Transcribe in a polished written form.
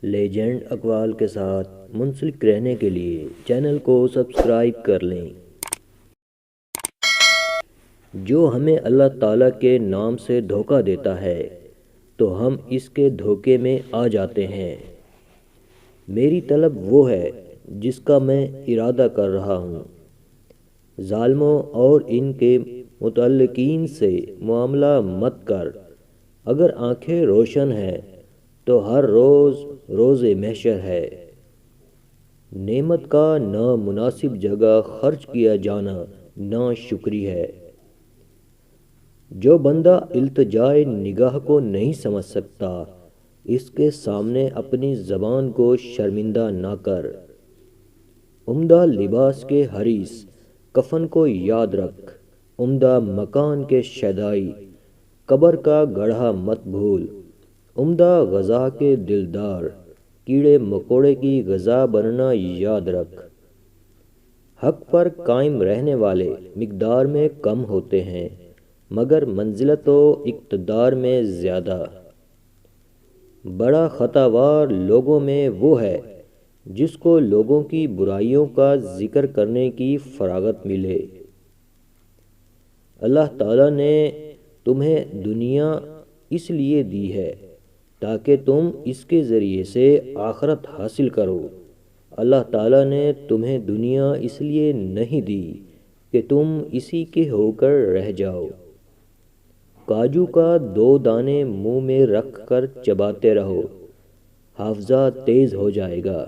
Legend اقوال کے ساتھ منسلک رہنے کے لیے چینل کو سبسکرائب کر لیں۔ جو ہمیں اللہ تعالیٰ کے نام سے دھوکہ دیتا ہے تو ہم اس کے دھوکے میں آ جاتے ہیں۔ میری طلب وہ ہے جس کا میں ارادہ کر رہا ہوں۔ ظالموں اور ان کے متعلقین سے معاملہ مت کر۔ اگر آنکھیں روشن ہیں تو ہر روز روز محشر ہے۔ نعمت کا نامناسب جگہ خرچ کیا جانا ناشکری ہے۔ جو بندہ التجائے نگاہ کو نہیں سمجھ سکتا اس کے سامنے اپنی زبان کو شرمندہ نہ کر۔ عمدہ لباس کے حریص کفن کو یاد رکھ، عمدہ مکان کے شیدائی قبر کا گڑھا مت بھول۔ عمدہ غذا کے دلدار کیڑے مکوڑے کی غذا بننا یاد رکھ۔ حق پر قائم رہنے والے مقدار میں کم ہوتے ہیں مگر منزلت و اقتدار میں زیادہ۔ بڑا خطاوار لوگوں میں وہ ہے جس کو لوگوں کی برائیوں کا ذکر کرنے کی فراغت ملے۔ اللہ تعالیٰ نے تمہیں دنیا اس لیے دی ہے تاکہ تم اس کے ذریعے سے آخرت حاصل کرو۔ اللہ تعالیٰ نے تمہیں دنیا اس لیے نہیں دی کہ تم اسی کے ہو کر رہ جاؤ۔ کاجو کا 2 دانے منہ میں رکھ کر چباتے رہو، حافظہ تیز ہو جائے گا۔